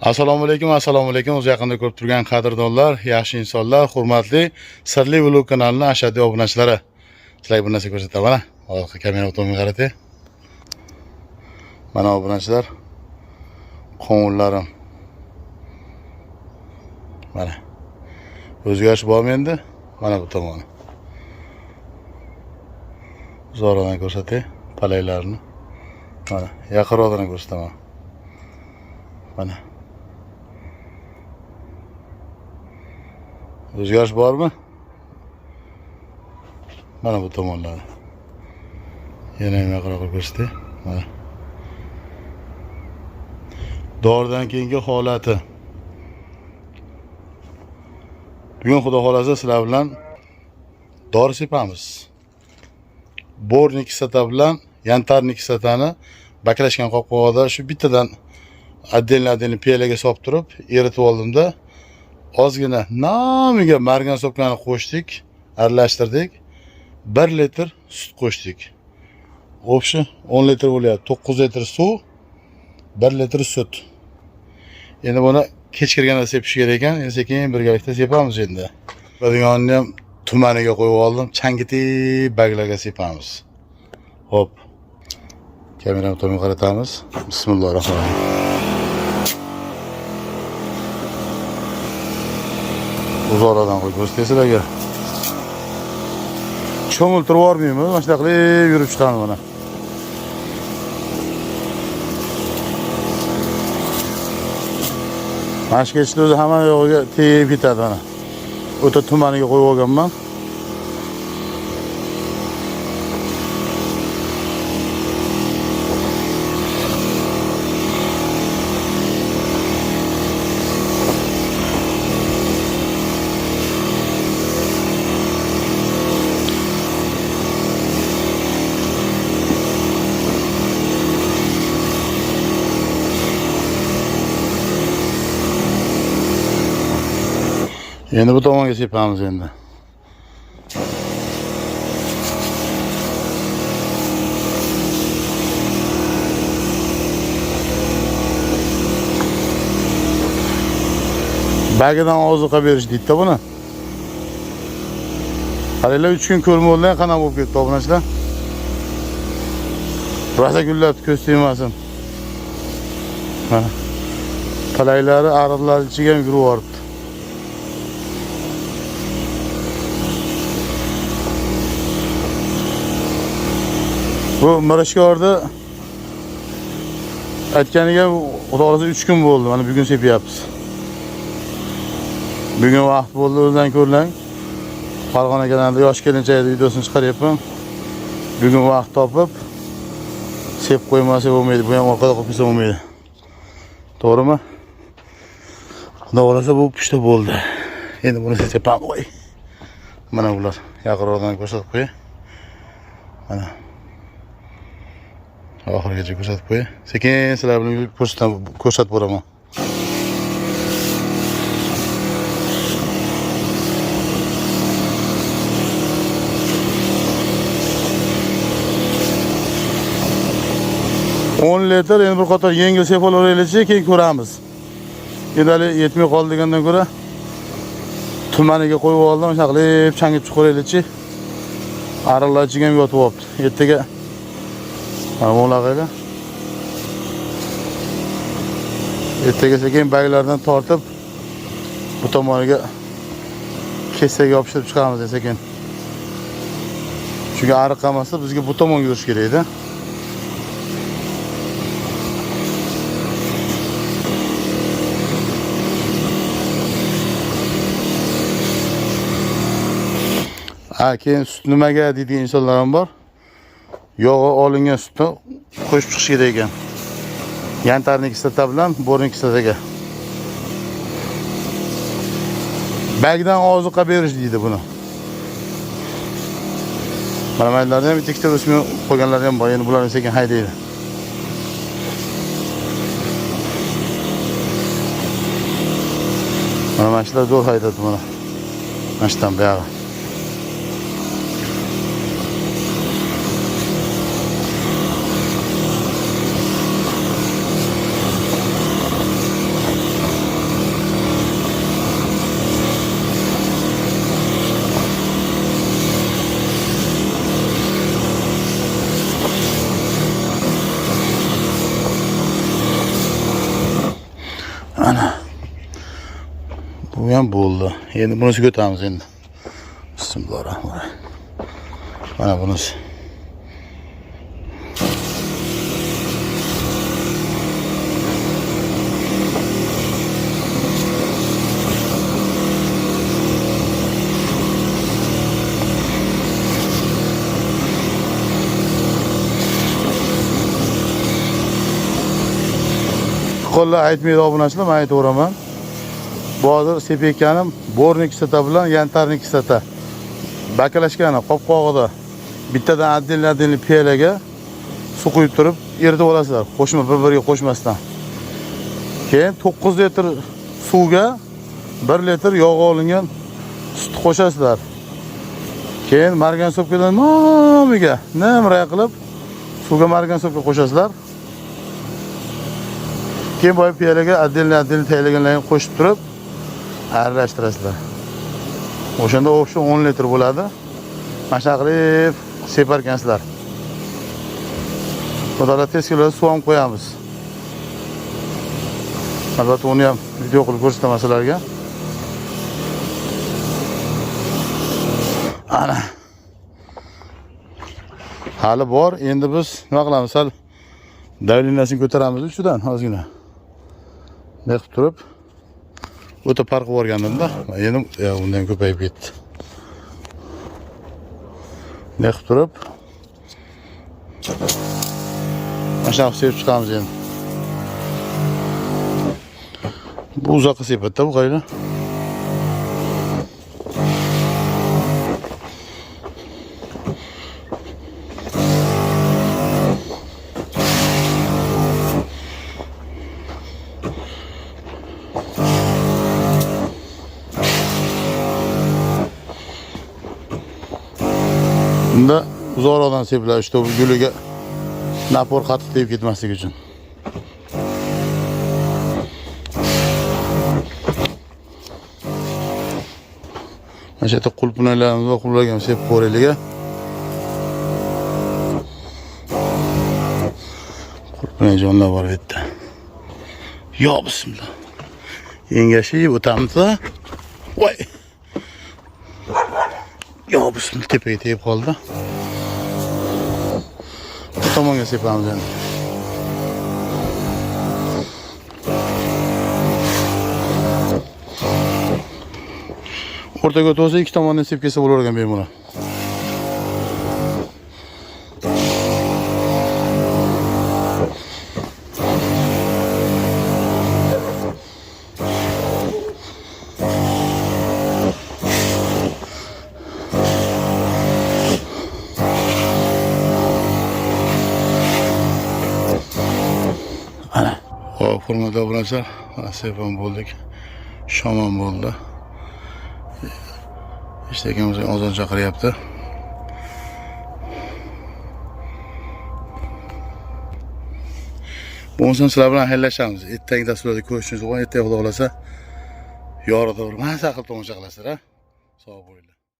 Assalomu alaykum. O'z yaqinda ko'rib turgan qadrdonlar, yaxshi insonlar, hurmatli Sirli Vlog kanalining ashaddiy obunachilari. Sizlarga bir narsa ko'rsataman. Hozir kamera o'tomga qaratay. Mana obunachilar, qo'ng'illarim. Mana. O'zgarish bormi endi? Mana bu tomoni. Zo'radan ko'rsatay, palaylarni. Mana, yaqinroqdan ko'rsataman. Mana. O'zgarish bormi? Mana bu tomonlar. Yana yaqinroq ko'rsatay. Mana. Doridan keyingi holati. Bugun xudo xolasa sizlar bilan dori sepamiz. Borni kislota bilan yantarni kislotani baklashgan qopqog'ida shu bittadan отдельно piyolaga solib turib, eritib oldimda. Ozgina nomiga margan sopkani qo'shdik, aralashtirdik. 1 litr sut qo'shdik. O'pshi 10 litr bo'lyapti. 9 litr suv, 1 litr sut. Endi buni kechqurganda sepish kerak ekan. Endi sekin birgalikda sepamiz endi. Budigonni ham tumaniga qo'yib oldim. Changitib baglarga sepamiz. Hop. Kamerani tomon qaratamiz. Bismillahirrohmanirrohim. Uzoqdan qo'yib ko'rsataysizlarga. Cho'miltirib yormaymiz, mana shunaqa qilib yurib chiqamiz mana. Mashkechni o'zi hamma yog'iga tegib ketadi mana. O'ta tumaniga qo'yib olganman. Endi bu tomonga sepamiz endi. Bagidan ozuqa berish deydi buni. Qaranglar 3 kun ko'rmoldan qanaqa bo'lib ketdi obunachilar. Rosa gullab ko'z tegmasin. Ha. Qalaylari, ariqlar ichiga ham kirib boribdi. Bu Mirishkorda aytganiga xudoolasa 3 kun bo'ldi. Mana bugun sepyapmiz. Bugun vaqt bo'ldi, o'zdan ko'rlang. Farg'ona kanalida yosh kelinchak videosini chiqaryapman. Bugun vaqt topib sep qo'ymasa bo'lmaydi. Bu ham orqada qolib ketsa bo'lmaydi. To'g'rimi? Xudoolasa bu pushta bo'ldi. Endi buni sepamiz. Voy. Mana bular yaqinroqdan ko'rsatib qo'yay. Mana oxirigacha ko'rsatib qo'y. Sekin sizlar bilan ko'rsatib boraman. On litr endi bir qator yengil sepaveraylikchi, keyin ko'ramiz. Endi hali yetmay qoldi degandan ko'ra tumaniga qo'yib oldim, shunaqa qilib changib chiqaraylikchi. Ariqlar ichiga ham yotib olibdi. Ertaga mana bo'lag'aylar. Ertaga sekin baglardan tortib bu tomoniga kesaga yopishtirib chiqamiz sekin. Chunki ariq qamasa bizga bu tomonga yurish kerak edi. Keyin sut nimaga deydigan insonlar ham bor. Yog'i olingan sutni qo'shib chiqish kerak ekan. Yantarni kislota bilan borni kislotaga. Bagdan ozuqa berish deydi buni. Mana maylarni ham ikkita o'smay qo'yganlar ham bor. Endi bularni sekin haydaydi. Mana mashlar zo'r haydadi mana. Mashdan buyog'i. Ana. Bu ham bo'ldi. Endi bunisiga o'tamiz endi. Bismillahirrohmanirrohim. Mana bunisi. Qo'llar aytmaydi obunachilar, men aytaveraman. Bu hozir sepayotganim bornik kislota bilan yantarnik kislota. Bakalashgani qopqog'ida bittadan отдельный piyalaga suv quyib turib eritib olasizlar. Qo'shma bir-biriga qo'shmasdan. Keyin 9 litr suvga 1 litr yog' olingan sut qo'shasizlar. Keyin margan sopkadan nomiga nimray qilib suvga margan sopka qo'shasizlar. Keyin boy piyalaga отдельный tayyorlaganlarni qo'shib turib aralashtirasizlar. O'shanda o'sha 10 litr bo'ladi. Mana shunaqa qilib separ ekansizlar. Xudolar tez keladi, suv ham qo'yamiz. Albatta uni ham video qilib ko'rsataman sizlarga. Ana. Hali bor. Endi biz nima qilamiz? Sal davleniyasini ko'taramiz uchidan ozgina. Ne qilib turib o'ta farqi borgandimda, endi undan ko'payib ketdi. Ne qilib turib mana shuni sepib chiqamiz endi. Bu uzoqqa sepatda bu qayda? Bunda uzoqroqdan sepilar, işte bu guliga napor qattiq tegib ketmasligi uchun. Mana shu yerda qulpinalarimiz va qullarga ham sepib ko'raylik. Qulpinay jonlar bor bu yerda. Yo bismillah. Engashib o'tamiz. Voy. Yo bismillah, tepaga tegib qoldi. Bu tomonga sepamiz endi. O'rtaga o'tsa ikki tomondan sepib kelsa bo'lavergan bemalol. Hurmatli obunachilar, sepam bo'ldik. Shom ham bo'ldi. Ishtakamizga ozon chaqiryapti. Bo'lmasa sizlar bilan xayrlashamiz. Ertangi dasturlarda ko'rishimiz mumkin. Ertaga Xudo xolasa yorida bir mazza qilib tomosha qilasizlar, ha? Sog' bo'linglar.